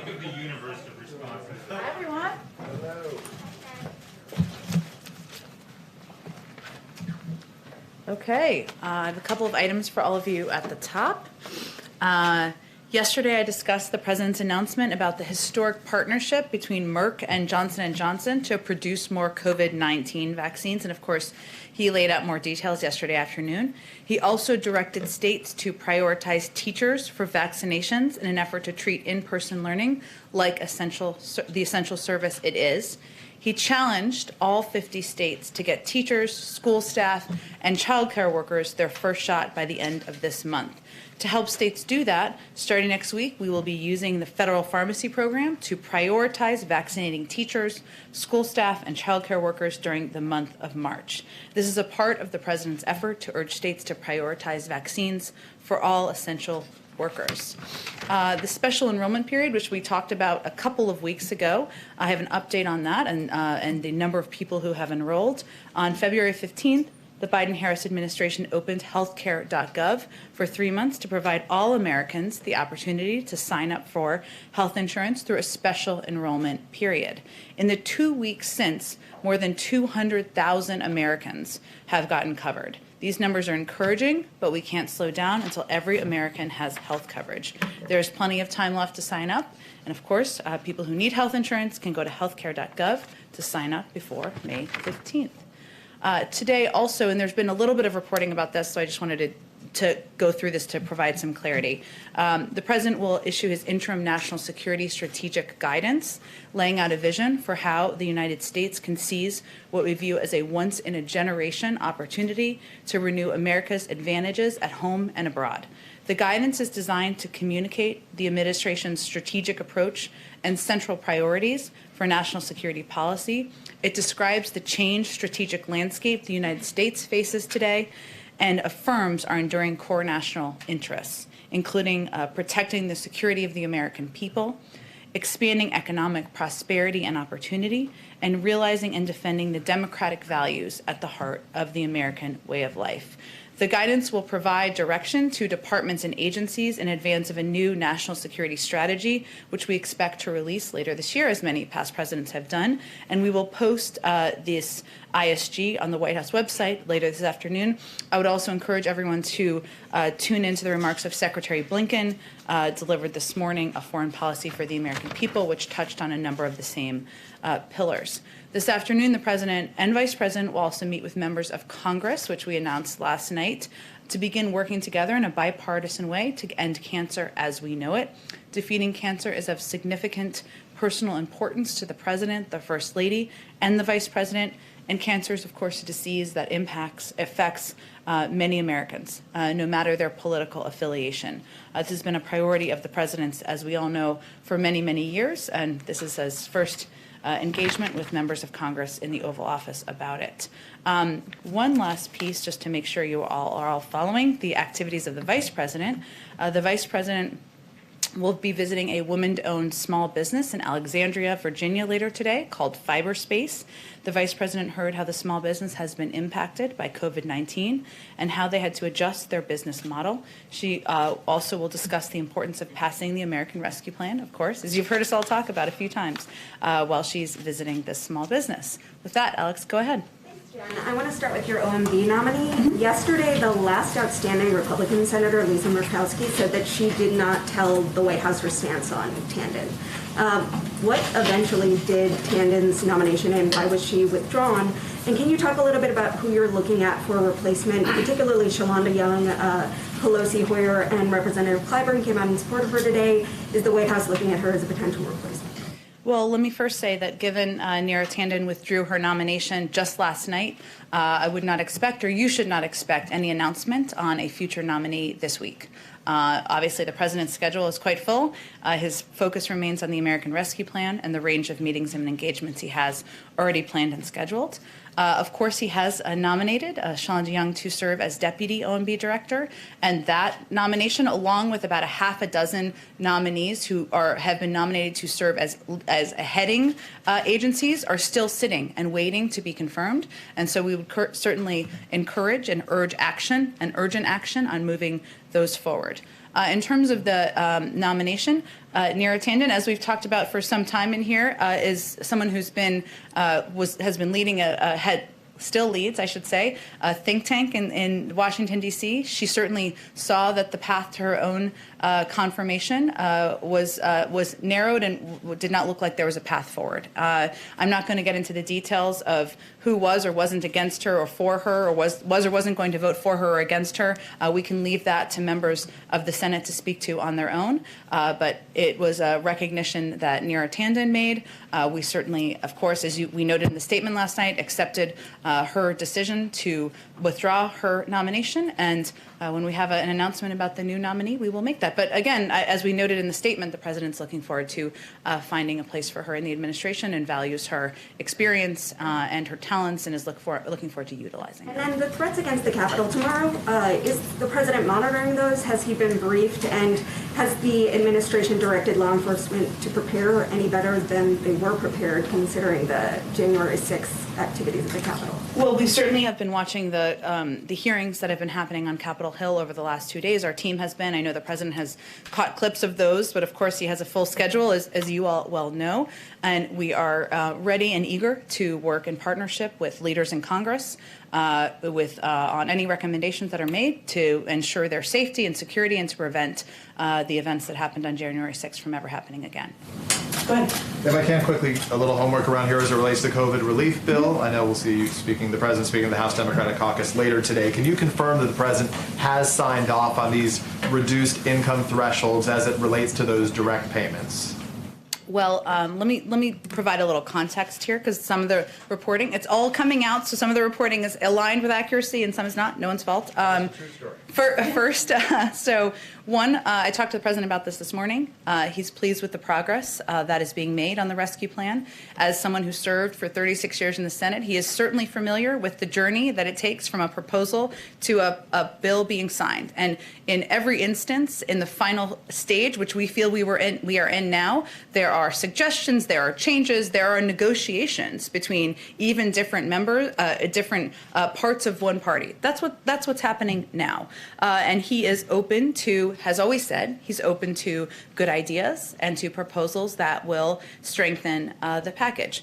Think of the universe of responses. Hi, everyone. Hello. Okay, I have a couple of items for all of you at the top. Yesterday, I discussed the President's announcement about the historic partnership between Merck and Johnson & Johnson to produce more COVID-19 vaccines, and of course, he laid out more details yesterday afternoon. He also directed states to prioritize teachers for vaccinations in an effort to treat in-person learning like the essential service it is. He challenged all 50 states to get teachers, school staff, and childcare workers their first shot by the end of this month. To help states do that, starting next week, we will be using the federal pharmacy program to prioritize vaccinating teachers, school staff, and childcare workers during the month of March. This is a part of the President's effort to urge states to prioritize vaccines for all essential workers. The special enrollment period, which we talked about a couple of weeks ago, I have an update on that and the number of people who have enrolled. On February 15th, the Biden-Harris administration opened healthcare.gov for 3 months to provide all Americans the opportunity to sign up for health insurance through a special enrollment period. In the 2 weeks since, more than 200,000 Americans have gotten covered. These numbers are encouraging, but we can't slow down until every American has health coverage. There's plenty of time left to sign up, and of course, people who need health insurance can go to healthcare.gov to sign up before May 15th. Today also, and there's been a little bit of reporting about this, so I just wanted to go through this to provide some clarity. The President will issue his interim national security strategic guidance, laying out a vision for how the United States can seize what we view as a once-in-a-generation opportunity to renew America's advantages at home and abroad. The guidance is designed to communicate the administration's strategic approach and central priorities for national security policy. It describes the changed strategic landscape the United States faces today and affirms our enduring core national interests, including protecting the security of the American people, expanding economic prosperity and opportunity, and realizing and defending the democratic values at the heart of the American way of life. The guidance will provide direction to departments and agencies in advance of a new national security strategy, which we expect to release later this year, as many past presidents have done. And we will post this ISG on the White House website later this afternoon. I would also encourage everyone to tune into the remarks of Secretary Blinken, delivered this morning, A Foreign Policy for the American People, which touched on a number of the same pillars. This afternoon, the President and Vice President will also meet with members of Congress, which we announced last night, to begin working together in a bipartisan way to end cancer as we know it. Defeating cancer is of significant personal importance to the President, the First Lady, and the Vice President. And cancer is, of course, a disease that affects many Americans, no matter their political affiliation. This has been a priority of the President's, as we all know, for many, many years, and this is his first engagement with members of Congress in the Oval Office about it. One last piece, just to make sure you all are following the activities of the Vice President. The Vice President will be visiting a woman-owned small business in Alexandria, Virginia later today called Fiberspace. The Vice President heard how the small business has been impacted by COVID-19 and how they had to adjust their business model. She also will discuss the importance of passing the American Rescue Plan, of course, as you've heard us all talk about a few times, while she's visiting this small business. With that, Alex, go ahead. Jen, I want to start with your OMB nominee. Yesterday, the last outstanding Republican Senator, Lisa Murkowski, said that she did not tell the White House her stance on Tandon. What eventually did Tandon's nomination and why was she withdrawn? And can you talk a little bit about who you're looking at for a replacement, particularly Shalonda Young, Pelosi, Hoyer, and Representative Clyburn came out in support of her today. Is the White House looking at her as a potential replacement? Well, let me first say that given Nora Tandon withdrew her nomination just last night, I would not expect, or you should not expect, any announcement on a future nominee this week. Obviously, the President's schedule is quite full. His focus remains on the American Rescue Plan and the range of meetings and engagements he has already planned and scheduled. Of course, he has nominated Shalonda Young to serve as Deputy OMB Director, and that nomination, along with about a half a dozen nominees who have been nominated to serve as heading agencies, are still sitting and waiting to be confirmed. And so we would certainly encourage and urge action and urgent action on moving those forward. In terms of the nomination, Nora Tandon, as we've talked about for some time in here, is someone who's been has been leading still leads, I should say, a think tank in Washington, D.C. She certainly saw that the path to her own confirmation was narrowed and did not look like there was a path forward. I'm not going to get into the details of who was or wasn't against her or for her, or was or wasn't going to vote for her or against her. We can leave that to members of the Senate to speak to on their own. But it was a recognition that Nora Tandon made. We certainly, of course, as we noted in the statement last night, accepted her decision to withdraw her nomination. And when we have an announcement about the new nominee, we will make that. But again, as we noted in the statement, the president's looking forward to finding a place for her in the administration and values her experience and her talents, and is looking forward to utilizing And them. then the threats against the Capitol tomorrow, is the president monitoring those? Has he been briefed? And has the administration directed law enforcement to prepare any better than they were prepared, considering the January 6th activities at the Capitol? Well, we certainly have been watching the hearings that have been happening on Capitol Hill over the last 2 days. Our team has been. I know the president has caught clips of those, but of course he has a full schedule, as you all well know. And we are ready and eager to work in partnership with leaders in Congress on any recommendations that are made to ensure their safety and security and to prevent the events that happened on January 6th from ever happening again. Go ahead. If I can quickly, a little homework around here as it relates to the COVID relief bill. I know we'll see you the president speaking to the House Democratic Caucus later today. Can you confirm that the president has signed off on these reduced income thresholds as it relates to those direct payments? Well, let me provide a little context here, because some of the reporting, it's all coming out, so some of the reporting is aligned with accuracy and some is not. No one's fault. First, I talked to the president about this morning. He's pleased with the progress that is being made on the rescue plan. As someone who served for 36 years in the Senate, he is certainly familiar with the journey that it takes from a proposal to a bill being signed. And in every instance, in the final stage, which we feel we are in now, there are suggestions, there are changes, there are negotiations between even different members, different parts of one party. That's what's happening now. And he is open to, has always said, he's open to good ideas and to proposals that will strengthen the package.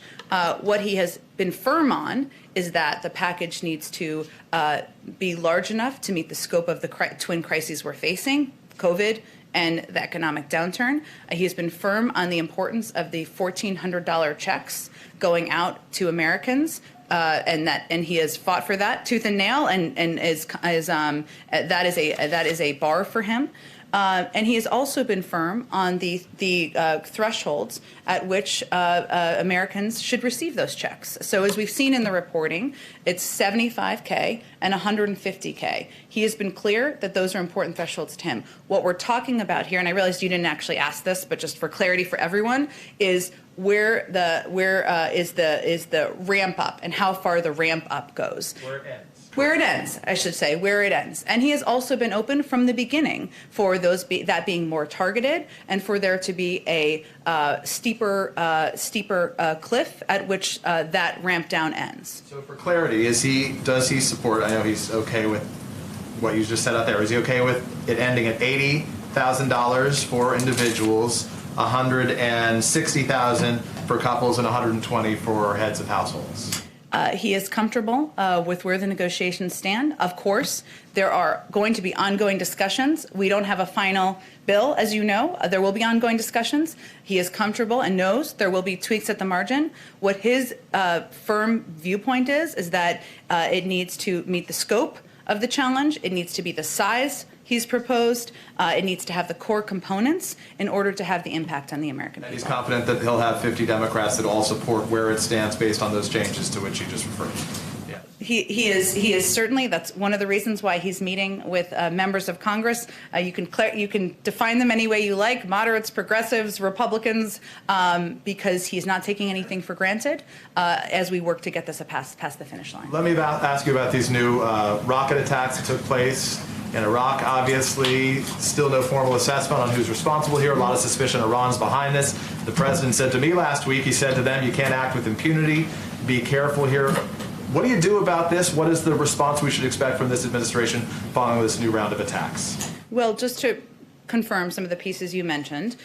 What he has been firm on is that the package needs to be large enough to meet the scope of the twin crises we're facing, COVID and the economic downturn. He has been firm on the importance of the $1,400 checks going out to Americans, and he has fought for that tooth and nail, and that is a bar for him. And he has also been firm on the thresholds at which Americans should receive those checks. So as we've seen in the reporting, it's $75K and $150K. He has been clear that those are important thresholds to him. What we're talking about here, and I realized you didn't actually ask this, but just for clarity for everyone, is where is the ramp up and how far the ramp up goes. Where it ends, I should say, where it ends. And he has also been open from the beginning for that being more targeted and for there to be a steeper cliff at which that ramp down ends. So for clarity, does he support, I know he's okay with what you just said out there, is he okay with it ending at $80,000 for individuals, $160,000 for couples, and $120,000 for heads of households? He is comfortable with where the negotiations stand. Of course, there are going to be ongoing discussions. We don't have a final bill, as you know. There will be ongoing discussions. He is comfortable and knows there will be tweaks at the margin. What his firm viewpoint is that it needs to meet the scope of the challenge. It needs to be the size he's proposed. It needs to have the core components in order to have the impact on the American people. And he's confident that he'll have 50 Democrats that all support where it stands based on those changes to which he just referred to. Yeah. He is certainly, that's one of the reasons why he's meeting with members of Congress. You can define them any way you like, moderates, progressives, Republicans, because he's not taking anything for granted as we work to get this past the finish line. Let me ask you about these new rocket attacks that took place in Iraq. Obviously, still no formal assessment on who's responsible here. A lot of suspicion Iran's behind this. The president said to me last week, he said to them, you can't act with impunity. Be careful here. What do you do about this? What is the response we should expect from this administration following this new round of attacks? Well, just to confirm some of the pieces you mentioned.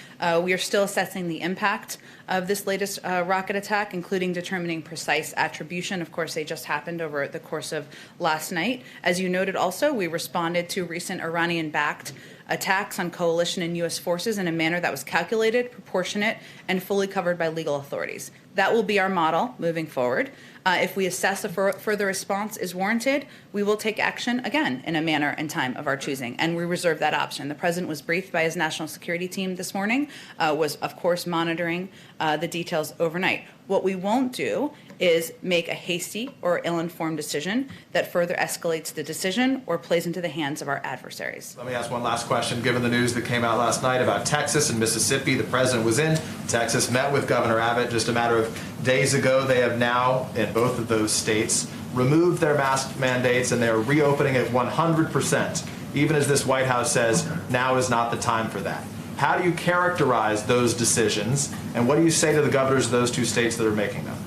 We are still assessing the impact of this latest rocket attack, including determining precise attribution. Of course, they just happened over the course of last night. As you noted also, we responded to recent Iranian-backed attacks on coalition and U.S. forces in a manner that was calculated, proportionate, and fully covered by legal authorities. That will be our model moving forward. If we assess a further response is warranted, we will take action again in a manner and time of our choosing, and we reserve that option. The President was briefed by his national security team this morning, was of course monitoring the details overnight. What we won't do is make a hasty or ill-informed decision that further escalates the decision or plays into the hands of our adversaries. Let me ask one last question. Given the news that came out last night about Texas and Mississippi, the president was in Texas, met with Governor Abbott just a matter of days ago. They have now, in both of those states, removed their mask mandates, and they are reopening at 100%, even as this White House says now is not the time for that. How do you characterize those decisions, and what do you say to the governors of those two states that are making them?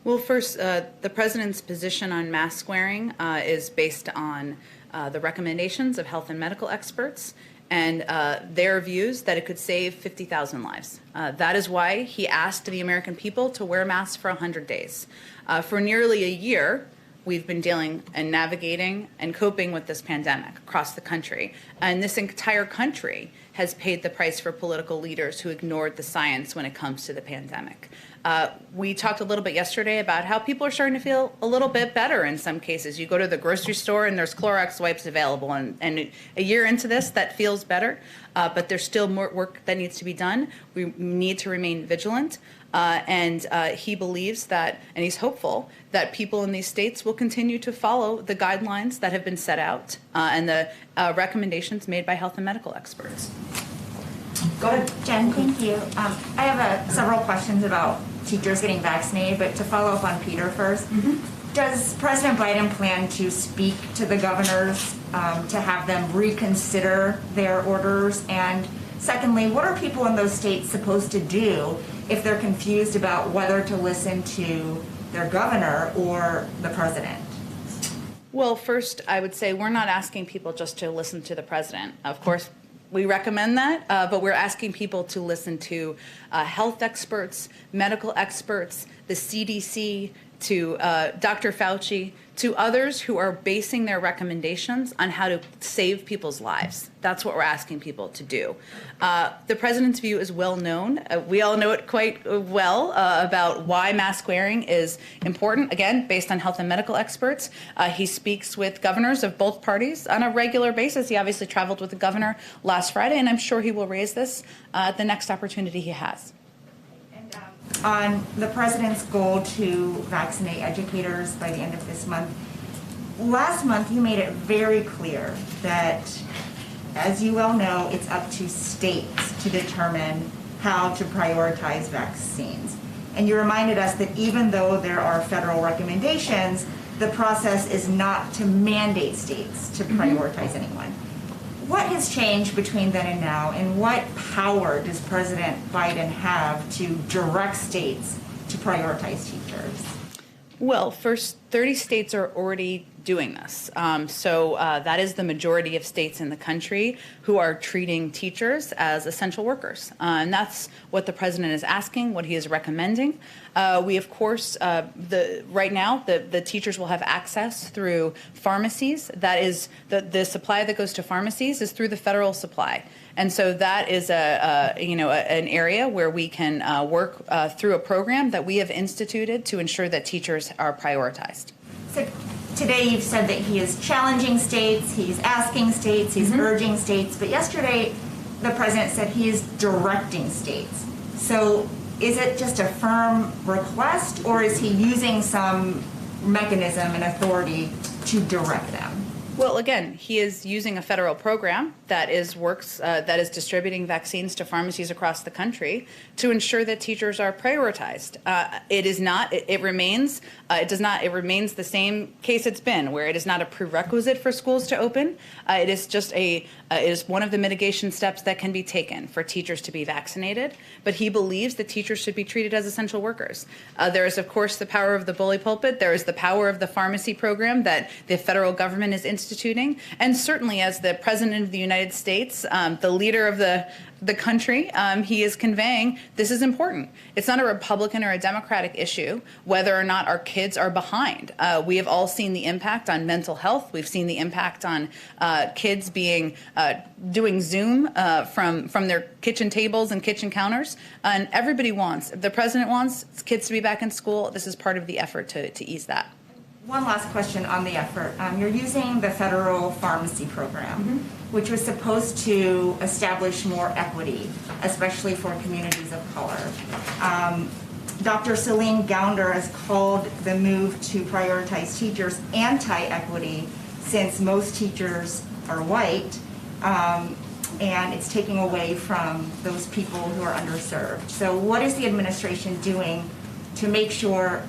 Well, first, the president's position on mask wearing is based on the recommendations of health and medical experts and their views that it could save 50,000 lives. That is why he asked the American people to wear masks for 100 days. For nearly a year, we've been dealing and navigating and coping with this pandemic across the country. And this entire country has paid the price for political leaders who ignored the science when it comes to the pandemic. We talked a little bit yesterday about how people are starting to feel a little bit better in some cases. You go to the grocery store and there's Clorox wipes available, and a year into this, that feels better, but there's still more work that needs to be done. We need to remain vigilant, and he believes that, and he's hopeful, that people in these states will continue to follow the guidelines that have been set out and the recommendations made by health and medical experts. Go ahead. Jen, thank you. I have several questions about teachers getting vaccinated, but to follow up on Peter first, does President Biden plan to speak to the governors to have them reconsider their orders? And secondly, what are people in those states supposed to do if they're confused about whether to listen to their governor or the president? Well, first, I would say we're not asking people just to listen to the president. Of course, we recommend that, but we're asking people to listen to health experts, medical experts, the CDC, to Dr. Fauci, to others who are basing their recommendations on how to save people's lives. That's what we're asking people to do. The president's view is well known. We all know it quite well about why mask wearing is important, again, based on health and medical experts. He speaks with governors of both parties on a regular basis. He obviously traveled with the governor last Friday, and I'm sure he will raise this at the next opportunity he has. On the president's goal to vaccinate educators by the end of this month, last month you made it very clear that, as you well know, it's up to states to determine how to prioritize vaccines. And you reminded us that even though there are federal recommendations, the process is not to mandate states to prioritize anyone. What has changed between then and now, and what power does President Biden have to direct states to prioritize teachers? Well, first, 30 states are already doing this. So that is the majority of states in the country who are treating teachers as essential workers. And that's what the president is asking, what he is recommending. We, of course, right now, the teachers will have access through pharmacies. That is, the supply that goes to pharmacies is through the federal supply. And so that is an area where we can work through a program that we have instituted to ensure that teachers are prioritized. So today you've said that he is challenging states, he's asking states, he's urging states, but yesterday the president said he is directing states. So is it just a firm request, or is he using some mechanism and authority to direct them? Well, again, he is using a federal program that is distributing vaccines to pharmacies across the country to ensure that teachers are prioritized. It remains the same case it's been, where it is not a prerequisite for schools to open. It is just it is one of the mitigation steps that can be taken for teachers to be vaccinated. But he believes that teachers should be treated as essential workers. There is, of course, the power of the bully pulpit. There is the power of the pharmacy program that the federal government is instituting. instituting. And certainly as the President of the United States, the leader of the country, he is conveying this is important. It's not a Republican or a Democratic issue whether or not our kids are behind. We have all seen the impact on mental health. We've seen the impact on kids being doing Zoom from their kitchen tables and kitchen counters. And everybody wants, if the president wants kids to be back in school, this is part of the effort to ease that. One last question on the effort. You're using the federal pharmacy program, which was supposed to establish more equity, especially for communities of color. Dr. Celine Gounder has called the move to prioritize teachers anti-equity since most teachers are white, and it's taking away from those people who are underserved. So what is the administration doing to make sure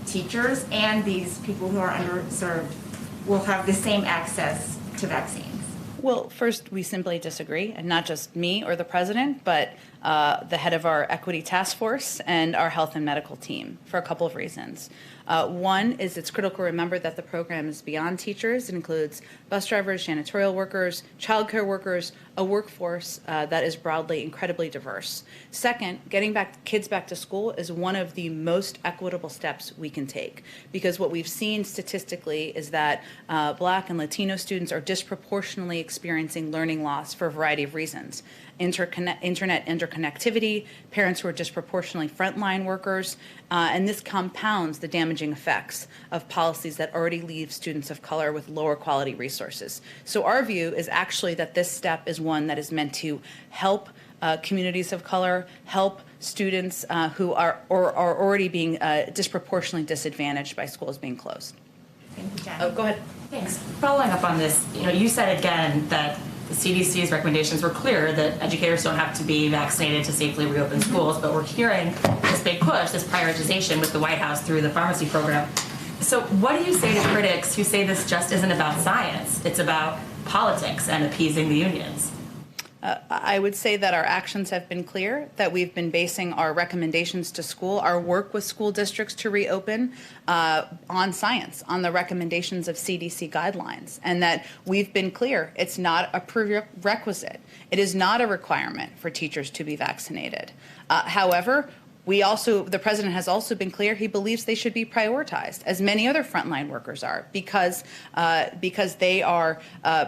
teachers and these people who are underserved will have the same access to vaccines? Well, first, we simply disagree, and not just me or the president, but the head of our equity task force and our health and medical team for a couple of reasons. One is it's critical to remember that the program is beyond teachers. It includes bus drivers, janitorial workers, childcare workers, a workforce that is broadly incredibly diverse. Second, getting kids back to school is one of the most equitable steps we can take, because what we've seen statistically is that Black and Latino students are disproportionately experiencing learning loss for a variety of reasons. Internet interconnectivity, parents who are disproportionately frontline workers, and this compounds the damaging effects of policies that already leave students of color with lower quality resources. So our view is actually that this step is one that is meant to help communities of color, help students who are already being disproportionately disadvantaged by schools being closed. Thank you, Jen. Oh, go ahead. Thanks. Following up on this, you said again that the CDC's recommendations were clear that educators don't have to be vaccinated to safely reopen schools, but we're hearing this big push, this prioritization with the White House through the pharmacy program. So what do you say to critics who say this just isn't about science, it's about politics and appeasing the unions? I would say that our actions have been clear, that we've been basing our recommendations to school, our work with school districts to reopen on science, on the recommendations of CDC guidelines, and that we've been clear it's not a prerequisite. It is not a requirement for teachers to be vaccinated. However, the president has also been clear he believes they should be prioritized, as many other frontline workers are, because they are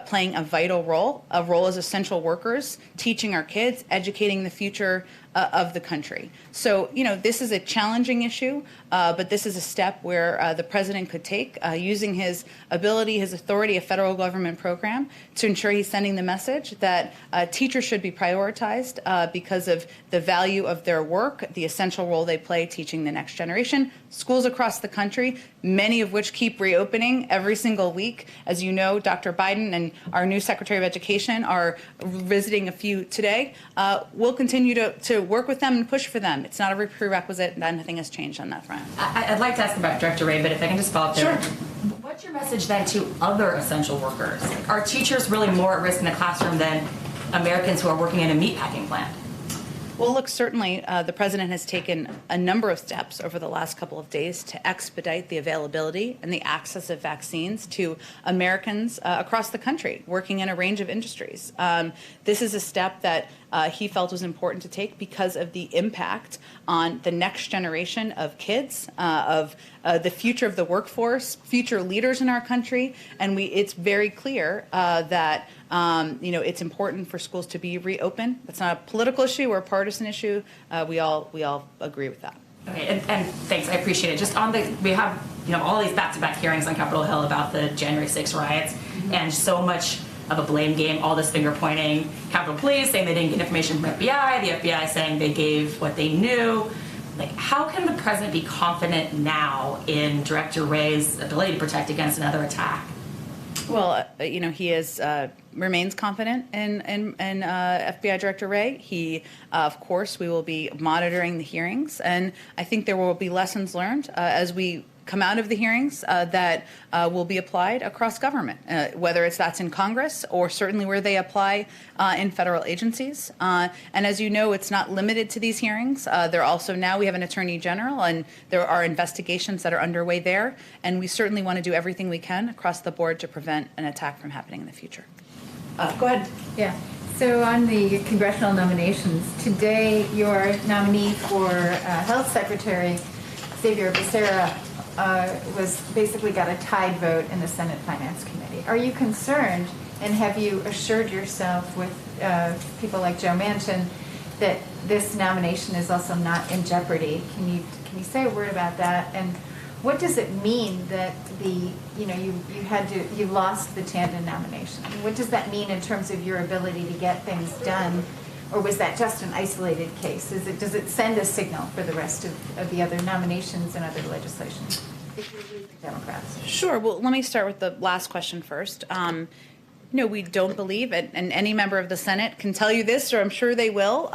playing a vital role, as essential workers, teaching our kids, educating the future of the country. So, this is a challenging issue, but this is a step where the president could take, using his ability, his authority, a federal government program, to ensure he's sending the message that teachers should be prioritized because of the value of their work, the essential role they play teaching the next generation. Schools across the country, many of which keep reopening every single week. As you know, Dr. Biden and our new Secretary of Education are visiting a few today. We'll continue to work with them and push for them. It's not a prerequisite, and nothing has changed on that front. I'd like to ask about Director Ray, but if I can just follow up there. Sure. What's your message then to other essential workers? Are teachers really more at risk in the classroom than Americans who are working in a meatpacking plant? Well, look, certainly the president has taken a number of steps over the last couple of days to expedite the availability and the access of vaccines to Americans across the country working in a range of industries. This is a step that he felt was important to take because of the impact on the next generation of kids, of the future of the workforce, future leaders in our country, and it's very clear that it's important for schools to be reopened. It's not a political issue or a partisan issue. We all agree with that. Okay, and thanks, I appreciate it. Just we have all these back-to-back hearings on Capitol Hill about the January 6th riots, and so much of a blame game, all this finger pointing. Capitol Police saying they didn't get information from FBI, the FBI saying they gave what they knew. Like, how can the president be confident now in Director Ray's ability to protect against another attack? Well, he remains confident in FBI Director Wray. He, of course, we will be monitoring the hearings, and I think there will be lessons learned as we come out of the hearings that will be applied across government, whether that's in Congress or certainly where they apply in federal agencies. And as you know, it's not limited to these hearings. There also now we have an attorney general, and there are investigations that are underway there. And we certainly want to do everything we can across the board to prevent an attack from happening in the future. Go ahead. Yeah. So on the congressional nominations, today your nominee for Health Secretary, Xavier Becerra, was basically got a tied vote in the Senate Finance Committee. Are you concerned, and have you assured yourself with people like Joe Manchin that this nomination is also not in jeopardy? Can you say a word about that? And what does it mean that you lost the Tandon nomination? What does that mean in terms of your ability to get things done? Or was that just an isolated case? Does it send a signal for the rest of the other nominations and other legislation? If you lose the Democrats. Sure. Well, let me start with the last question first. No, we don't believe, and any member of the Senate can tell you this, or I'm sure they will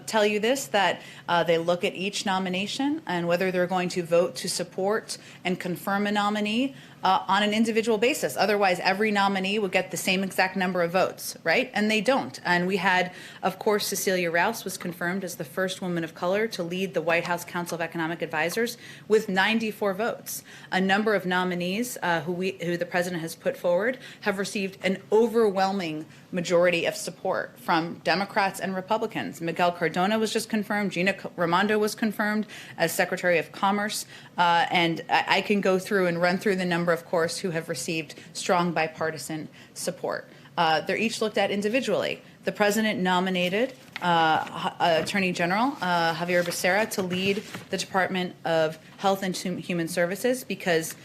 tell you this, that they look at each nomination and whether they're going to vote to support and confirm a nominee on an individual basis. Otherwise, every nominee would get the same exact number of votes, right? And they don't. And we had, of course, Cecilia Rouse was confirmed as the first woman of color to lead the White House Council of Economic Advisors with 94 votes. A number of nominees who the president has put forward have received an overwhelming majority of support from Democrats and Republicans. Miguel Cardona was just confirmed. Gina Raimondo was confirmed as Secretary of Commerce. And I can go through and run through the number, of course, who have received strong bipartisan support. They're each looked at individually. The president nominated Attorney General Javier Becerra to lead the Department of Health and Human Services because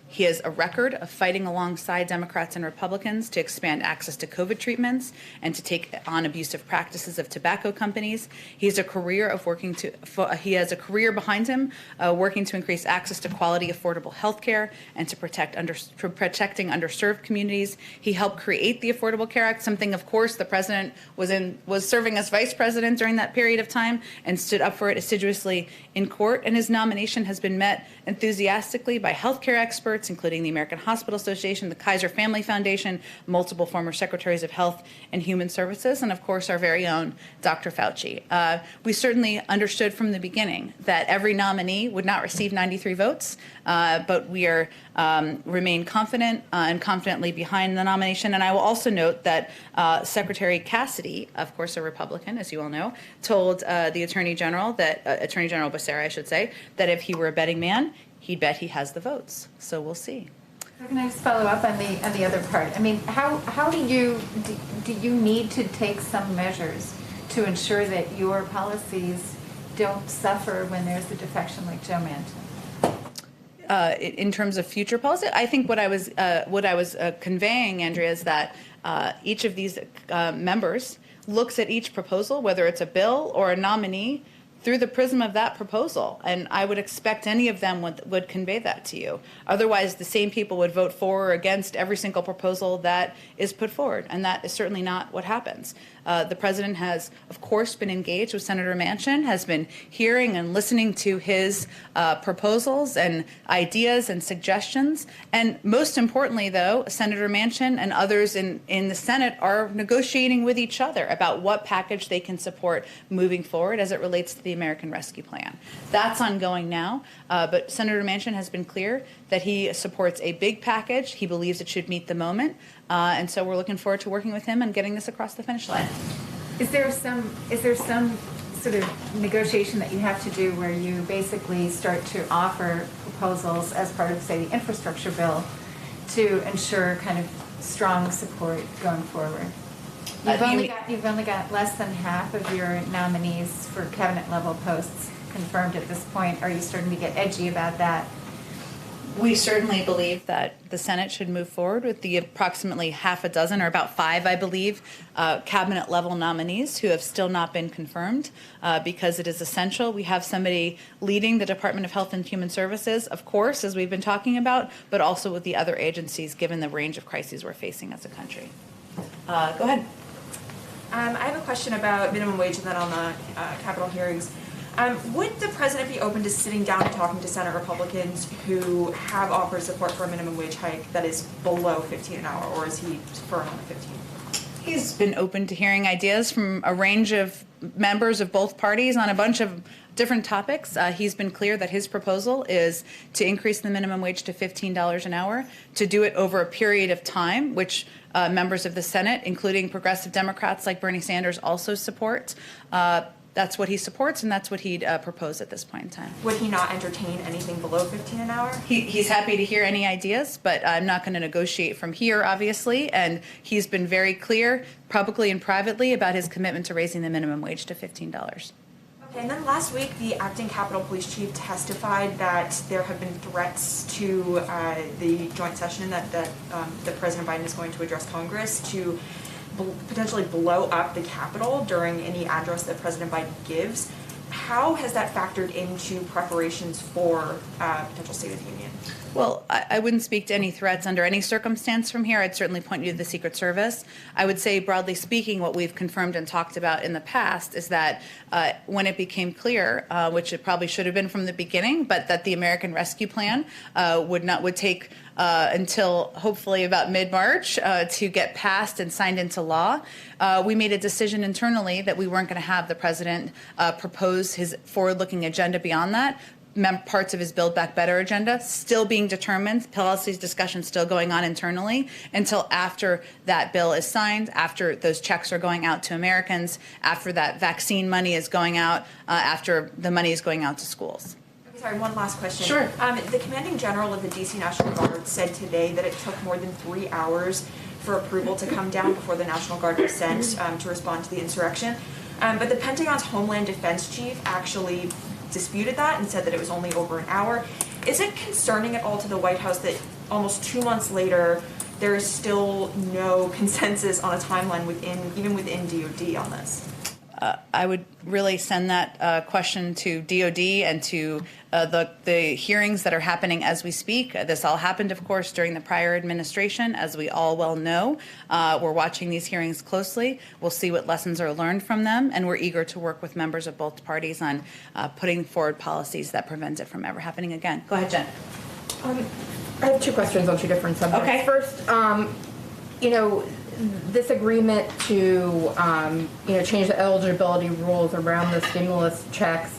he has a record of fighting alongside Democrats and Republicans to expand access to COVID treatments and to take on abusive practices of tobacco companies. He has a career behind him working to increase access to quality, affordable health care and to protecting underserved communities. He helped create the Affordable Care Act, something, of course, the president was serving as vice president during that period of time and stood up for it assiduously in court. And his nomination has been met enthusiastically by healthcare experts, including the American Hospital Association, the Kaiser Family Foundation, multiple former secretaries of Health and Human Services, and of course our very own Dr. Fauci. We certainly understood from the beginning that every nominee would not receive 93 votes, but we remain confident and confidently behind the nomination. And I will also note that Secretary Cassidy, of course a Republican, as you all know, told the Attorney General Becerra, I should say, that if he were a betting man, he'd bet he has the votes. So we'll see. So can I just follow up on the other part? I mean, how do you need to take some measures to ensure that your policies don't suffer when there's a defection like Joe Manchin? In terms of future policy, I think what I was conveying, Andrea, is that each of these members looks at each proposal, whether it's a bill or a nominee, through the prism of that proposal. And I would expect any of them would convey that to you. Otherwise, the same people would vote for or against every single proposal that is put forward. And that is certainly not what happens. The president has, of course, been engaged with Senator Manchin, has been hearing and listening to his proposals and ideas and suggestions. And most importantly, though, Senator Manchin and others in the Senate are negotiating with each other about what package they can support moving forward as it relates to the American Rescue Plan. That's ongoing now, but Senator Manchin has been clear that he supports a big package. He believes it should meet the moment, and so we're looking forward to working with him and getting this across the finish line. Is there some sort of negotiation that you have to do where you basically start to offer proposals as part of, say, the infrastructure bill to ensure kind of strong support going forward? You've only got less than half of your nominees for cabinet level posts confirmed at this point. Are you starting to get edgy about that? We certainly believe that the Senate should move forward with the approximately half a dozen, or about 5, I believe, cabinet level nominees who have still not been confirmed because it is essential. We have somebody leading the Department of Health and Human Services, of course, as we've been talking about, but also with the other agencies given the range of crises we're facing as a country. Go ahead. I have a question about minimum wage and then on the Capitol hearings. Would the president be open to sitting down and talking to Senate Republicans who have offered support for a minimum wage hike that is below 15 an hour, or is he firm on the 15? He's been open to hearing ideas from a range of members of both parties on a bunch of different topics. He's been clear that his proposal is to increase the minimum wage to $15 an hour, to do it over a period of time, which members of the Senate, including progressive Democrats like Bernie Sanders, also support. That's what he supports, and that's what he'd propose at this point in time. Would he not entertain anything below 15 an hour? He's happy to hear any ideas, but I'm not going to negotiate from here, obviously. And he's been very clear, publicly and privately, about his commitment to raising the minimum wage to $15. Okay, and then last week, the acting Capitol Police Chief testified that there have been threats to the joint session that President Biden is going to address Congress to potentially blow up the Capitol during any address that President Biden gives. How has that factored into preparations for potential State of the Union? Well, I wouldn't speak to any threats under any circumstance from here. I'd certainly point you to the Secret Service. I would say, broadly speaking, what we've confirmed and talked about in the past is that when it became clear, which it probably should have been from the beginning, but that the American Rescue Plan would take until hopefully about mid-March to get passed and signed into law, we made a decision internally that we weren't going to have the president propose his forward-looking agenda beyond that. Parts of his Build Back Better agenda still being determined, policies discussion still going on internally until after that bill is signed, after those checks are going out to Americans, after that vaccine money is going out, after the money is going out to schools. Sorry, one last question. Sure. The commanding general of the D.C. National Guard said today that it took more than 3 hours for approval to come down before the National Guard was sent to respond to the insurrection. But the Pentagon's Homeland Defense Chief actually disputed that and said that it was only over an hour. Is it concerning at all to the White House that almost 2 months later there is still no consensus on a timeline even within DOD on this? I would really send that question to DOD and to the hearings that are happening as we speak. This all happened, of course, during the prior administration, as we all well know. We're watching these hearings closely. We'll see what lessons are learned from them, and we're eager to work with members of both parties on putting forward policies that prevent it from ever happening again. Go ahead, Jen. I have 2 questions on 2 different subjects. Okay. First, this agreement to change the eligibility rules around the stimulus checks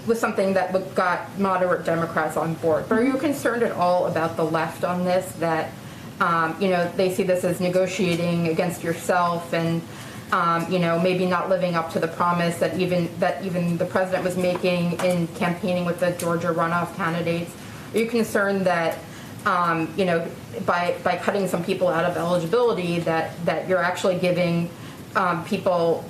was something that got moderate Democrats on board. But are you concerned at all about the left on this, that they see this as negotiating against yourself and maybe not living up to the promise that even the president was making in campaigning with the Georgia runoff candidates? Are you concerned that by cutting some people out of eligibility, that you're actually giving people?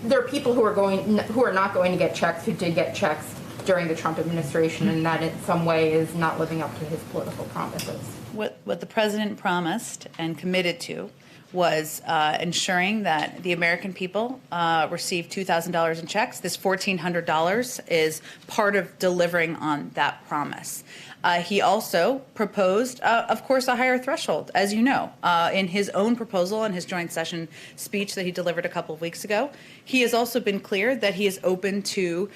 There are people who are not going to get checks who did get checks during the Trump administration, and that in some way is not living up to his political promises. What the president promised and committed to was ensuring that the American people receive $2,000 in checks. This $1,400 is part of delivering on that promise. He also proposed, of course, a higher threshold, as you know, in his own proposal in his joint session speech that he delivered a couple of weeks ago. He has also been clear that he is open to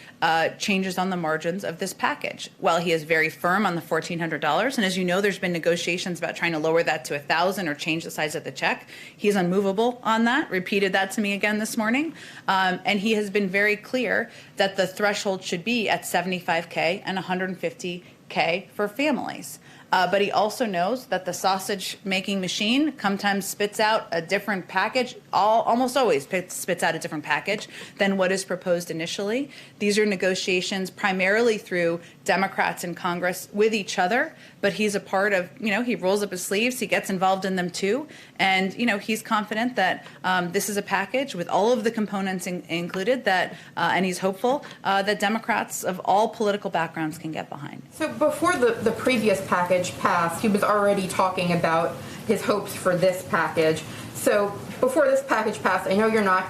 changes on the margins of this package. While he is very firm on the $1,400, and as you know, there's been negotiations about trying to lower that to $1,000 or change the size of the check. He's unmovable on that, repeated that to me again this morning. And he has been very clear that the threshold should be at $75K and $150K for families. But he also knows that the sausage-making machine sometimes spits out a different package, almost always spits out a different package than what is proposed initially. These are negotiations primarily through Democrats in Congress with each other, but he's a part of, he rolls up his sleeves, he gets involved in them too, and, he's confident that this is a package with all of the components included and he's hopeful that Democrats of all political backgrounds can get behind. So before the previous package passed, he was already talking about his hopes for this package. So before this package passed, I know you're not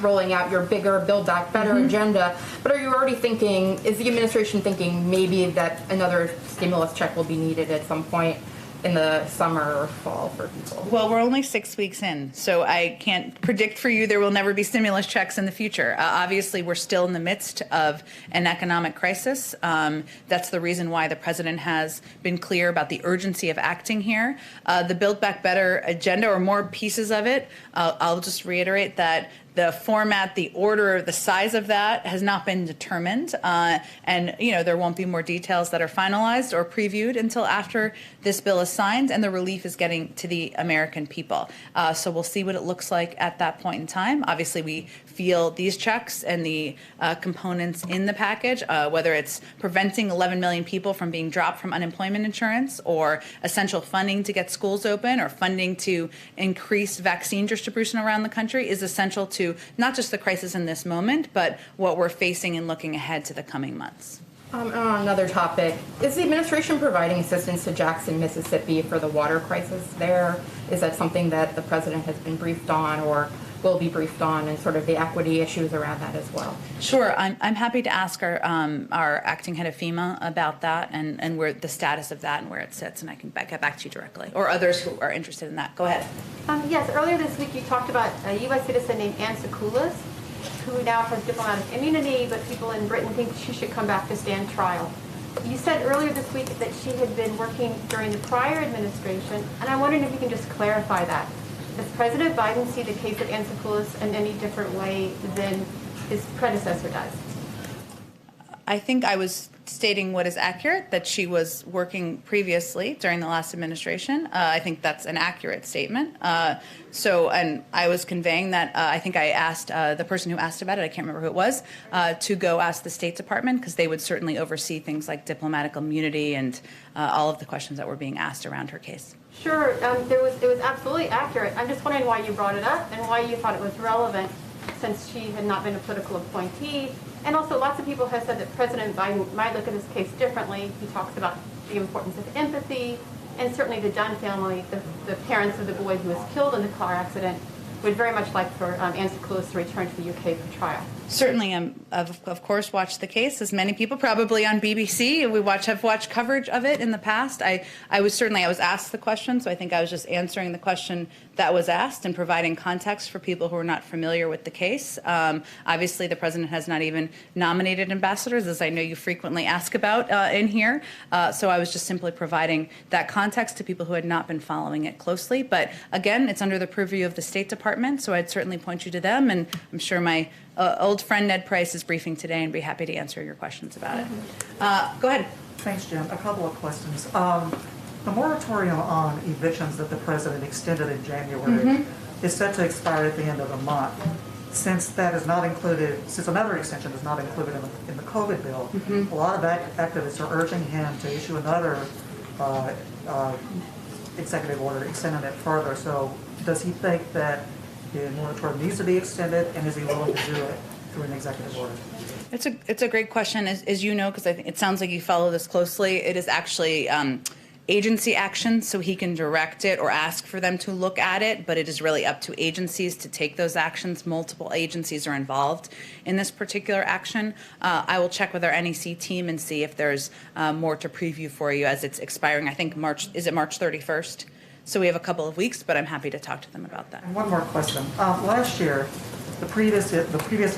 rolling out your bigger Build Back Better agenda, but are you already thinking, is the administration thinking maybe that another stimulus check will be needed at some point in the summer or fall for people? Well, we're only 6 weeks in, so I can't predict for you there will never be stimulus checks in the future. Obviously, we're still in the midst of an economic crisis. That's the reason why the president has been clear about the urgency of acting here. The Build Back Better agenda, or more pieces of it, I'll just reiterate that the format, the order, the size of that has not been determined, and there won't be more details that are finalized or previewed until after this bill is signed and the relief is getting to the American people. So we'll see what it looks like at that point in time. Obviously, we feel these checks and the components in the package, whether it's preventing 11 million people from being dropped from unemployment insurance, or essential funding to get schools open, or funding to increase vaccine distribution around the country, is essential to not just the crisis in this moment, but what we're facing and looking ahead to the coming months. On another topic, is the administration providing assistance to Jackson, Mississippi for the water crisis there? Is that something that the president has been briefed on or will be briefed on, and sort of the equity issues around that as well? Sure, I'm happy to ask our acting head of FEMA about that and where the status of that and where it sits, and I can get back to you directly, or others who are interested in that. Go ahead. Yes, earlier this week you talked about a U.S. citizen named Sakulas, who now has diplomatic immunity, but people in Britain think she should come back to stand trial. You said earlier this week that she had been working during the prior administration, and I'm wondering if you can just clarify that. Does President Biden see the case of Sakulas in any different way than his predecessor does? I think I was stating what is accurate, that she was working previously during the last administration. I think that's an accurate statement. And I was conveying that I think I asked the person who asked about it, I can't remember who it was, to go ask the State Department, because they would certainly oversee things like diplomatic immunity and all of the questions that were being asked around her case. Sure, it was absolutely accurate. I'm just wondering why you brought it up and why you thought it was relevant, since she had not been a political appointee. And also, lots of people have said that President Biden might look at this case differently. He talks about the importance of empathy, and certainly the Dunn family, the parents of the boy who was killed in the car accident, would very much like for Sakulas to return to the UK for trial. Certainly, of course, watched the case, as many people probably on BBC. Have watched coverage of it in the past. I was asked the question, so I think I was just answering the question that was asked and providing context for people who are not familiar with the case. Obviously, the president has not even nominated ambassadors, as I know you frequently ask about in here. So I was just simply providing that context to people who had not been following it closely. But again, it's under the purview of the State Department, so I'd certainly point you to them, and I'm sure my old friend Ned Price is briefing today and be happy to answer your questions about it. Go ahead. Thanks, Jim. A couple of questions. The moratorium on evictions that the president extended in January is set to expire at the end of the month. Since another extension is not included in the COVID bill, a lot of activists are urging him to issue another executive order extending it further. So does he think that the moratorium needs to be extended, and is he willing to do it through an executive order? It's a great question. As you know, because I think it sounds like you follow this closely, it is actually agency action, so he can direct it or ask for them to look at it, but it is really up to agencies to take those actions. Multiple agencies are involved in this particular action. I will check with our NEC team and see if there's more to preview for you as it's expiring. I think March 31st? So we have a couple of weeks, but I'm happy to talk to them about that. And one more question. Last year, the previous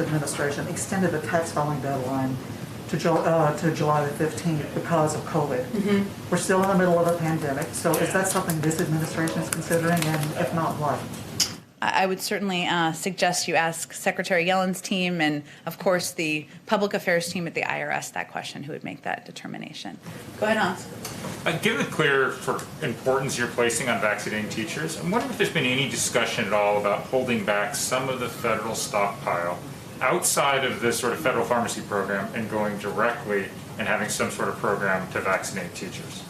administration extended the tax filing deadline to July the 15th because of COVID. We're still in the middle of a pandemic, so is that something this administration is considering, and if not, why? I would certainly suggest you ask Secretary Yellen's team and, of course, the public affairs team at the IRS that question, who would make that determination. Go ahead, Hans. Given the clear importance you're placing on vaccinating teachers, I'm wondering if there's been any discussion at all about holding back some of the federal stockpile outside of this sort of federal pharmacy program and going directly and having some sort of program to vaccinate teachers.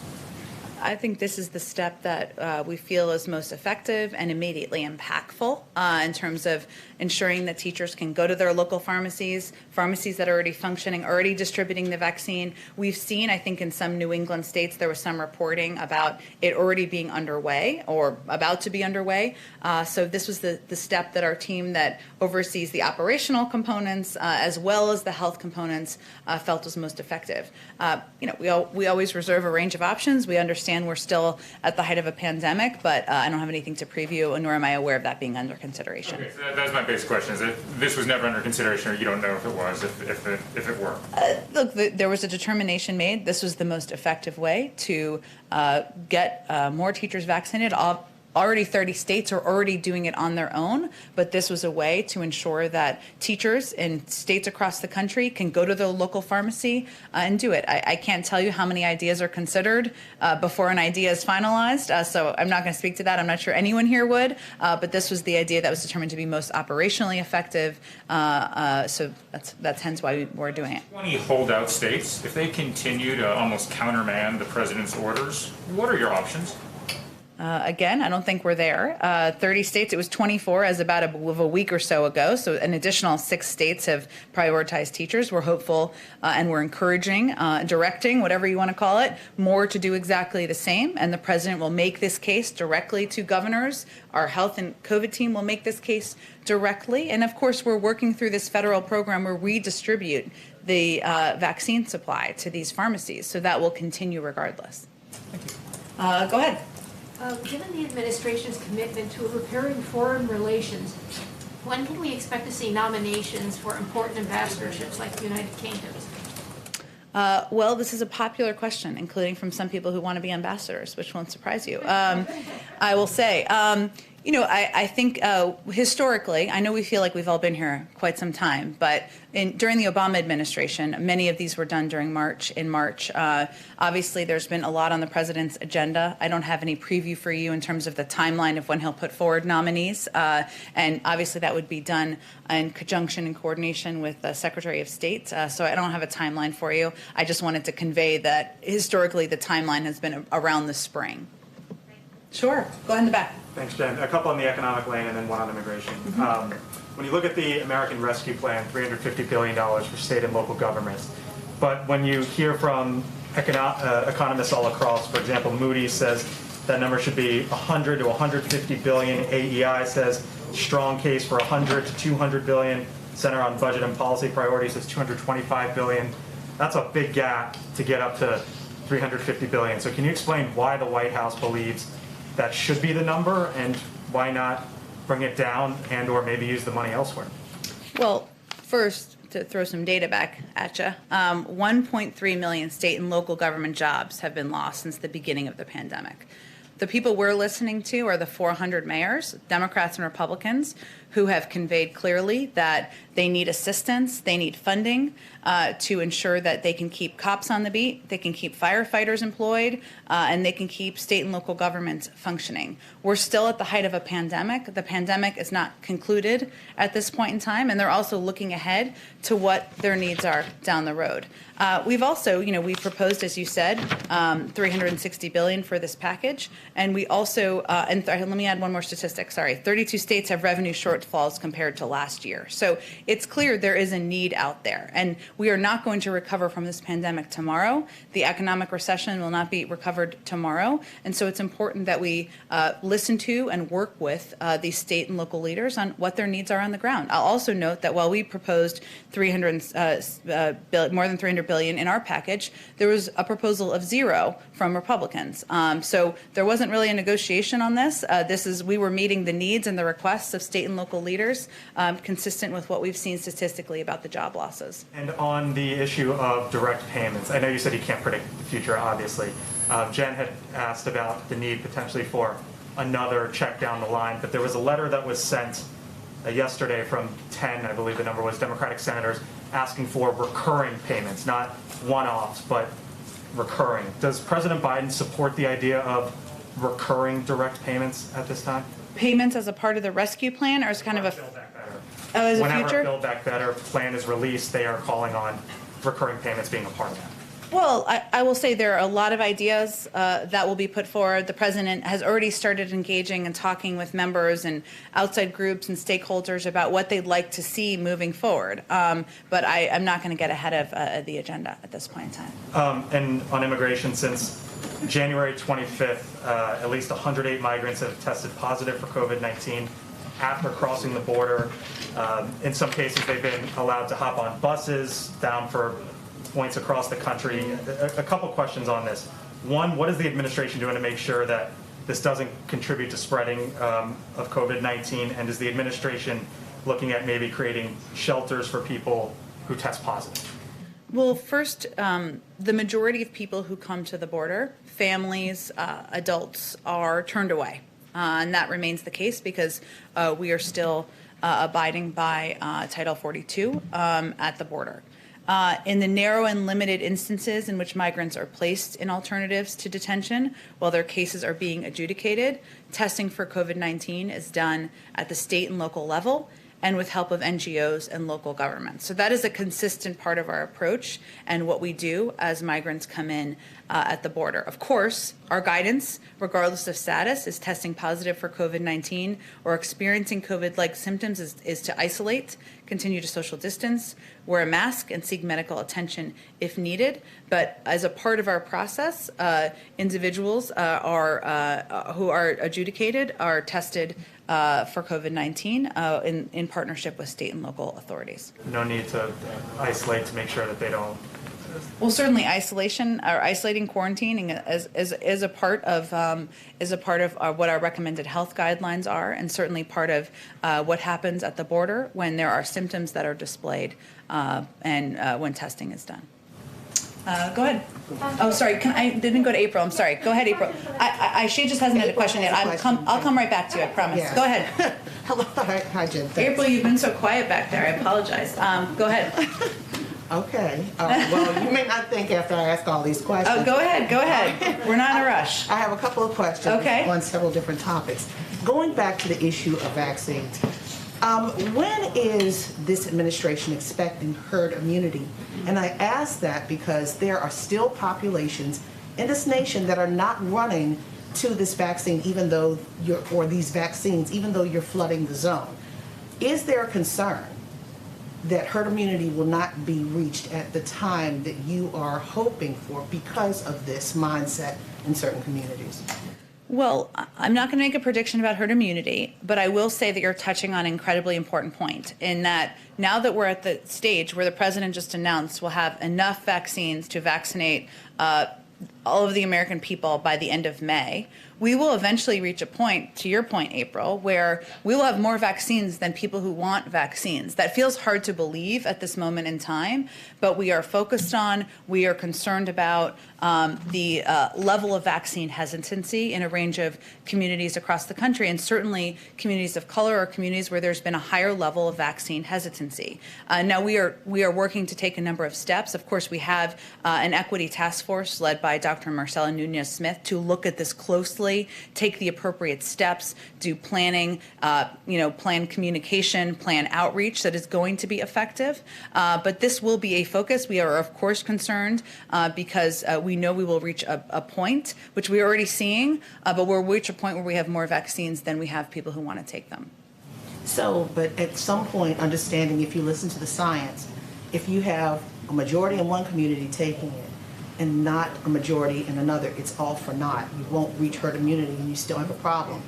I think this is the step that we feel is most effective and immediately impactful in terms of ensuring that teachers can go to their local pharmacies that are already functioning, already distributing the vaccine. We've seen, I think in some New England states, there was some reporting about it already being underway or about to be underway. So this was the step that our team that oversees the operational components as well as the health components felt was most effective. We always reserve a range of options. We understand we're still at the height of a pandemic, but I don't have anything to preview, nor am I aware of that being under consideration. Okay, so that's my basic question, is if this was never under consideration, or you don't know if it was, if it were? Look, there was a determination made. This was the most effective way to get more teachers vaccinated. Already 30 states are already doing it on their own, but this was a way to ensure that teachers in states across the country can go to the local pharmacy and do it. I can't tell you how many ideas are considered before an idea is finalized, so I'm not going to speak to that. I'm not sure anyone here would, but this was the idea that was determined to be most operationally effective, so that's hence why we're doing it. 20 holdout states, if they continue to almost countermand the president's orders, what are your options? Again, I don't think we're there. 30 states, it was 24 as about a week or so ago. So an additional 6 states have prioritized teachers. We're hopeful and we're encouraging, directing, whatever you want to call it, more to do exactly the same. And the president will make this case directly to governors. Our health and COVID team will make this case directly. And of course, we're working through this federal program where we distribute the vaccine supply to these pharmacies. So that will continue regardless. Thank you. Go ahead. Given the administration's commitment to repairing foreign relations, when can we expect to see nominations for important ambassadorships like the United Kingdom's? Well, this is a popular question, including from some people who want to be ambassadors, which won't surprise you. I will say, I think historically, I know we feel like we've all been here quite some time, but during the Obama administration, many of these were done during March. Obviously, there's been a lot on the president's agenda. I don't have any preview for you in terms of the timeline of when he'll put forward nominees. And obviously, that would be done in conjunction and coordination with the Secretary of State. So I don't have a timeline for you. I just wanted to convey that historically, the timeline has been around the spring. Sure. Go ahead in the back. Thanks, Jen. A couple on the economic lane and then one on immigration. When you look at the American Rescue Plan, $350 billion for state and local governments, but when you hear from economists all across, for example, Moody's says that number should be 100 to 150 billion. AEI says strong case for 100 to 200 billion. Center on Budget and Policy Priorities says 225 billion. That's a big gap to get up to 350 billion. So can you explain why the White House believes that should be the number, and why not bring it down and or maybe use the money elsewhere? Well, first, to throw some data back at you, 1.3 million state and local government jobs have been lost since the beginning of the pandemic. The people we're listening to are the 400 mayors, Democrats and Republicans, who have conveyed clearly that they need assistance, they need funding to ensure that they can keep cops on the beat, they can keep firefighters employed, and they can keep state and local governments functioning. We're still at the height of a pandemic. The pandemic is not concluded at this point in time, and they're also looking ahead to what their needs are down the road. We've also, we proposed, as you said, $360 billion for this package, and we also, let me add one more statistic, 32 states have revenue shortfalls compared to last year. So it's clear there is a need out there, and we are not going to recover from this pandemic tomorrow. The economic recession will not be recovered tomorrow, and so it's important that we listen to and work with these state and local leaders on what their needs are on the ground. I'll also note that while we proposed more than $300 billion in our package, there was a proposal of zero from Republicans. So there wasn't really a negotiation on this. We were meeting the needs and the requests of state and local leaders, consistent with what we've seen statistically about the job losses. And on the issue of direct payments, I know you said you can't predict the future, obviously. Jen had asked about the need potentially for another check down the line, but there was a letter that was sent yesterday from 10, I believe the number was, Democratic senators asking for recurring payments, not one-offs, but recurring. Does President Biden support the idea of recurring direct payments at this time? Payments as a part of the rescue plan, or as kind of a Build Back Better. As a Whenever future? Build Back Better plan is released, they are calling on recurring payments being a part of that. Well, I will say there are a lot of ideas that will be put forward. The president has already started engaging and talking with members and outside groups and stakeholders about what they'd like to see moving forward. But I'm not going to get ahead of the agenda at this point in time. And on immigration, since January 25th, at least 108 migrants have tested positive for COVID-19 after crossing the border. In some cases, they've been allowed to hop on buses down for points across the country. A couple questions on this. One, what is the administration doing to make sure that this doesn't contribute to spreading of COVID-19? And is the administration looking at maybe creating shelters for people who test positive? Well, first, the majority of people who come to the border, families, adults, are turned away. And that remains the case because we are still abiding by Title 42 at the border. In the narrow and limited instances in which migrants are placed in alternatives to detention while their cases are being adjudicated, testing for COVID-19 is done at the state and local level and with help of NGOs and local governments. So that is a consistent part of our approach and what we do as migrants come in at the border. Of course, our guidance, regardless of status, is testing positive for COVID-19 or experiencing COVID-like symptoms is to isolate, continue to social distance, wear a mask, and seek medical attention if needed. But as a part of our process, individuals who are adjudicated are tested for COVID-19 in partnership with state and local authorities. No need to isolate to make sure that they don't. Well, certainly isolation or isolating quarantining is a part of what our recommended health guidelines are, and certainly part of what happens at the border when there are symptoms that are displayed and when testing is done. Go ahead. Oh, sorry. I didn't go to April. I'm sorry. Go ahead, April. She just hasn't had a question yet. I'll come right back to you. I promise. Yes. Go ahead. Hello. Hi, Jen. Thanks. April, you've been so quiet back there. I apologize. Go ahead. Okay. Well, you may not think after I ask all these questions. Oh, go ahead. Go ahead. We're not in a rush. I have a couple of questions on several different topics. Going back to the issue of vaccines, when is this administration expecting herd immunity? And I ask that because there are still populations in this nation that are not running to this vaccine, even though these vaccines, even though you're flooding the zone. Is there a concern that herd immunity will not be reached at the time that you are hoping for because of this mindset in certain communities? Well, I'm not going to make a prediction about herd immunity, but I will say that you're touching on an incredibly important point in that now that we're at the stage where the president just announced we'll have enough vaccines to vaccinate all of the American people by the end of May, we will eventually reach a point, to your point, April, where we will have more vaccines than people who want vaccines. That feels hard to believe at this moment in time, but we are focused on, we are concerned about the level of vaccine hesitancy in a range of communities across the country, and certainly communities of color or communities where there's been a higher level of vaccine hesitancy. Now, we are working to take a number of steps. Of course, we have an equity task force led by Dr. Marcela Nunez-Smith to look at this closely, take the appropriate steps, do planning, plan communication, plan outreach that is going to be effective. But this will be a focus. We are, of course, concerned because we know we will reach a point, which we're already seeing, but we'll reach a point where we have more vaccines than we have people who want to take them. So, but at some point, understanding if you listen to the science, if you have a majority in one community taking it, and not a majority in another, it's all for naught. You won't reach herd immunity and you still have a problem.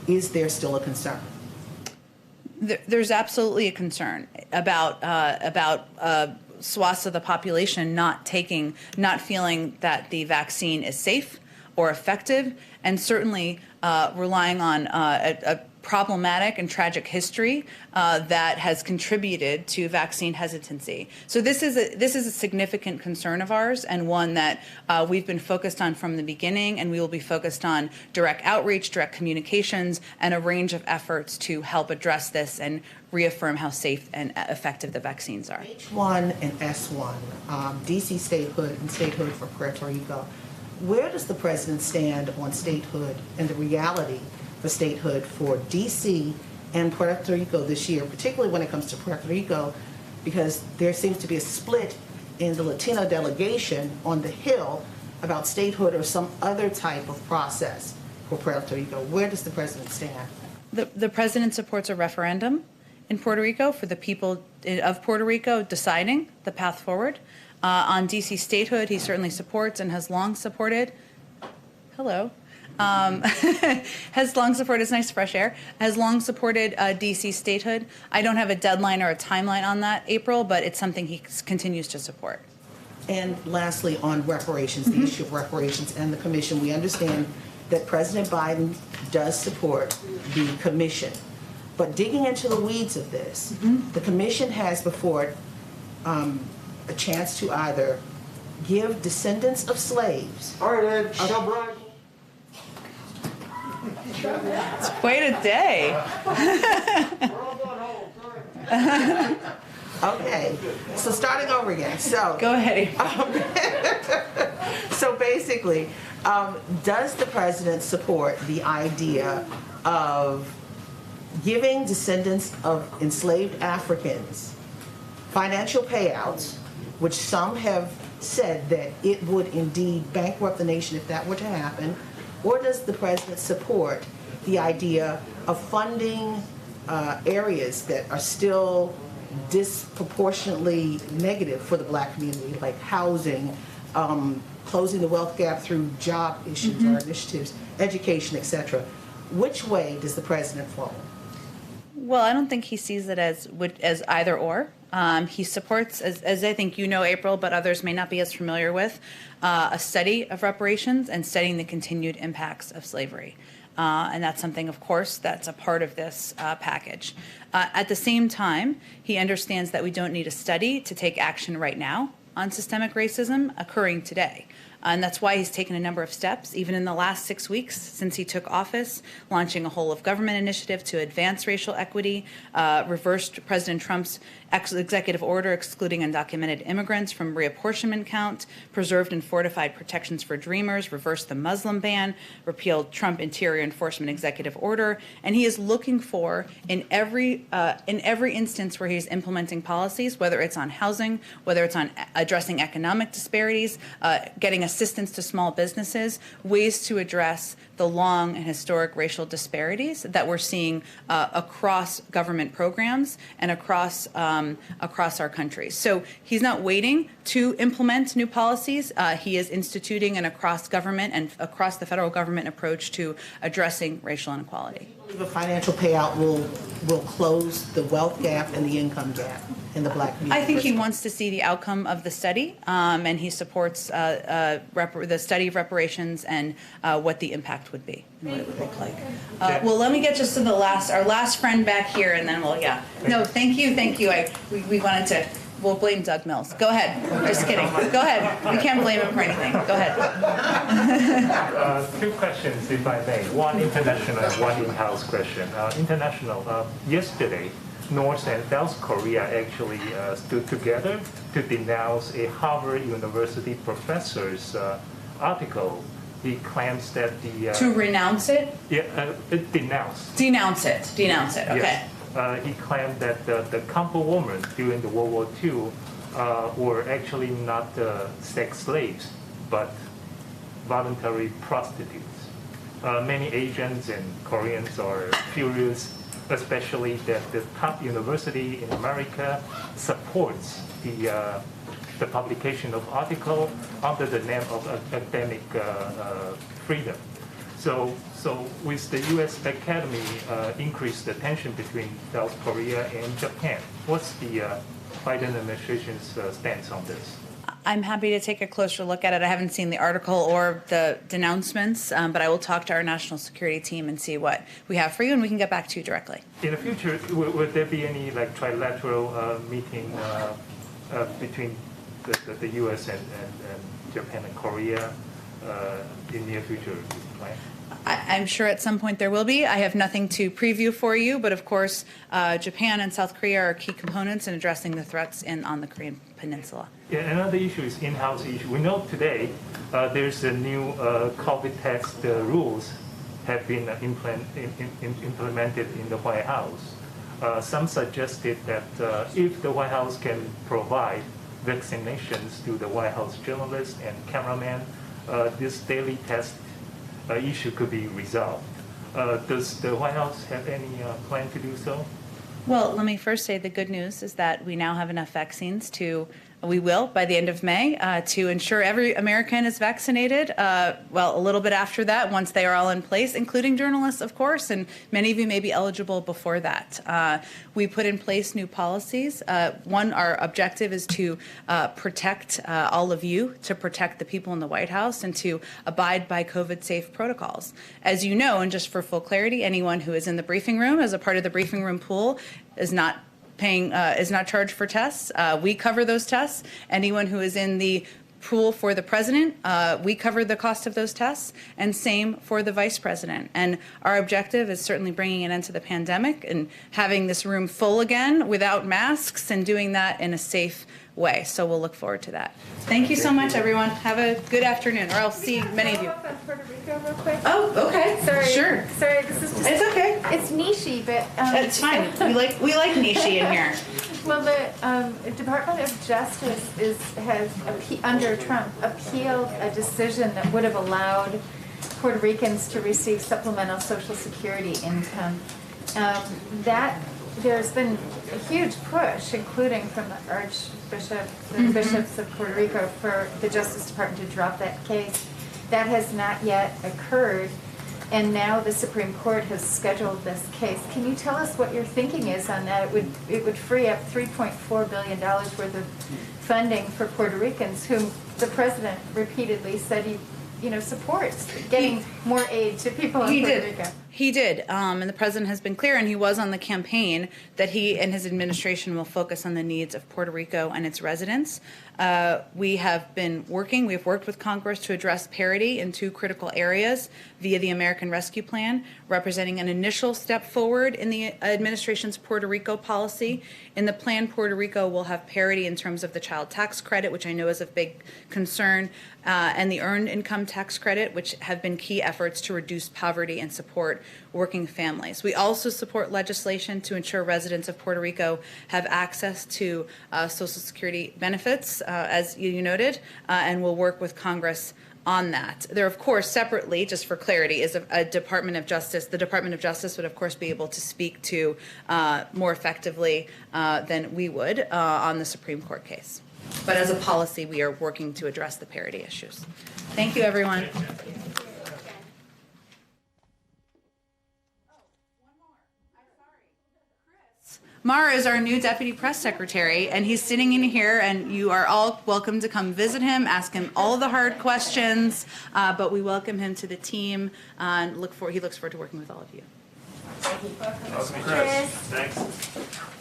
Is there still a concern? There's absolutely a concern about swaths of the population not feeling that the vaccine is safe or effective, and certainly relying on a problematic and tragic history that has contributed to vaccine hesitancy. So this is a significant concern of ours, and one that we've been focused on from the beginning, and we will be focused on direct outreach, direct communications, and a range of efforts to help address this and reaffirm how safe and effective the vaccines are. H1 and S1, DC statehood and statehood for Puerto Rico. Where does the president stand on statehood and the reality for statehood for DC and Puerto Rico this year, particularly when it comes to Puerto Rico, because there seems to be a split in the Latino delegation on the Hill about statehood or some other type of process for Puerto Rico. Where does the president stand? The president supports a referendum in Puerto Rico for the people of Puerto Rico deciding the path forward. On DC statehood, he certainly supports and has long supported. Hello. Has long supported, it's nice fresh air, has long supported DC statehood. I don't have a deadline or a timeline on that, April, but it's something he continues to support. And lastly, on reparations, the issue of reparations and the commission, we understand that President Biden does support the commission. But digging into the weeds of this, the commission has before it a chance to either give descendants of slaves. All right, Ed, shall brag. It's quite a day. Okay, so starting over again. So go ahead. So basically, does the president support the idea of giving descendants of enslaved Africans financial payouts, which some have said that it would indeed bankrupt the nation if that were to happen? Or does the president support the idea of funding areas that are still disproportionately negative for the black community, like housing, closing the wealth gap through job issues or initiatives, education, etc.? Which way does the president fall? Well, I don't think he sees it as either or. He supports, as I think you know, April, but others may not be as familiar with, a study of reparations and studying the continued impacts of slavery. And that's something, of course, that's a part of this package. At the same time, he understands that we don't need a study to take action right now on systemic racism occurring today. And that's why he's taken a number of steps, even in the last 6 weeks since he took office, launching a whole of government initiative to advance racial equity, reversed President Trump's executive order excluding undocumented immigrants from reapportionment count, preserved and fortified protections for Dreamers, reversed the Muslim ban, repealed Trump Interior Enforcement Executive Order, and he is looking for, in every instance where he's implementing policies, whether it's on housing, whether it's on addressing economic disparities, getting assistance to small businesses, ways to address the long and historic racial disparities that we're seeing across government programs and across our country. So he's not waiting to implement new policies. He is instituting an across government and across the federal government approach to addressing racial inequality. The financial payout will close the wealth gap and the income gap in the black community. I think he wants to see the outcome of the study, and he supports the study of reparations and what the impact would be and what it would look like. Well, let me get just to our last friend back here, and then No, thank you. We wanted to. We'll blame Doug Mills. Go ahead. Just kidding. Go ahead. We can't blame him for anything. Go ahead. Two questions, if I may. One international and one in-house question. International. Yesterday, North and South Korea actually stood together to denounce a Harvard University professor's article. He claims that the... to renounce it? Yeah, denounce. Denounce it. Okay. Yes. He claimed that the Campo women during the World War II were actually not sex slaves, but voluntary prostitutes. Many Asians and Koreans are furious, especially that the top university in America supports the publication of article under the name of academic freedom. So with the U.S. Academy increased the tension between South Korea and Japan, what's the Biden administration's stance on this? I'm happy to take a closer look at it. I haven't seen the article or the denouncements, but I will talk to our national security team and see what we have for you, and we can get back to you directly. In the future, would there be any trilateral meeting between the U.S. and Japan and Korea in near future plan? I'm sure at some point there will be. I have nothing to preview for you, but of course, Japan and South Korea are key components in addressing the threats on the Korean Peninsula. Yeah, another issue is in-house issue. We know today there's a new COVID test rules have been implemented in the White House. Some suggested that if the White House can provide vaccinations to the White House journalists and cameraman, this daily test issue could be resolved. Does the White House have any plan to do so? Well, let me first say the good news is that we now have enough vaccines we will, by the end of May, to ensure every American is vaccinated. Well, a little bit after that, once they are all in place, including journalists, of course, and many of you may be eligible before that. We put in place new policies. One, our objective is to protect all of you, to protect the people in the White House, and to abide by COVID-safe protocols. As you know, and just for full clarity, anyone who is in the briefing room as a part of the briefing room pool is not charged for tests. We cover those tests. Anyone who is in the pool for the president, we cover the cost of those tests, and same for the vice president. And our objective is certainly bringing an end to the pandemic and having this room full again without masks and doing that in a safe way. So we'll look forward to that. Thank you so much, everyone. Have a good afternoon, or I'll see many of you. Follow up on Puerto Rico real quick. Oh, okay. Sorry. Sure. Sorry, this is just. It's okay. It's niche-y, but. It's fine. We like niche in here. Well, the Department of Justice has under Trump appealed a decision that would have allowed Puerto Ricans to receive supplemental Social Security income. There's been a huge push, including from the Archbishop, the bishops of Puerto Rico, for the Justice Department to drop that case. That has not yet occurred, and now the Supreme Court has scheduled this case. Can you tell us what your thinking is on that? It would free up $3.4 billion worth of funding for Puerto Ricans, whom the president repeatedly said he supports getting more aid to people in Puerto Rico. He did, and the president has been clear, and he was on the campaign, that he and his administration will focus on the needs of Puerto Rico and its residents. We've worked with Congress to address parity in two critical areas via the American Rescue Plan, representing an initial step forward in the administration's Puerto Rico policy. In the plan, Puerto Rico will have parity in terms of the child tax credit, which I know is a big concern, and the earned income tax credit, which have been key efforts to reduce poverty and support working families. We also support legislation to ensure residents of Puerto Rico have access to Social Security benefits, as you noted, and we'll work with Congress on that. There, of course, separately, just for clarity, is a Department of Justice. The Department of Justice would, of course, be able to speak to more effectively than we would on the Supreme Court case. But as a policy, we are working to address the parity issues. Thank you, everyone. Mar is our new deputy press secretary, and he's sitting in here, and you are all welcome to come visit him, ask him all the hard questions, but we welcome him to the team, and he looks forward to working with all of you. Awesome, Chris. Thanks.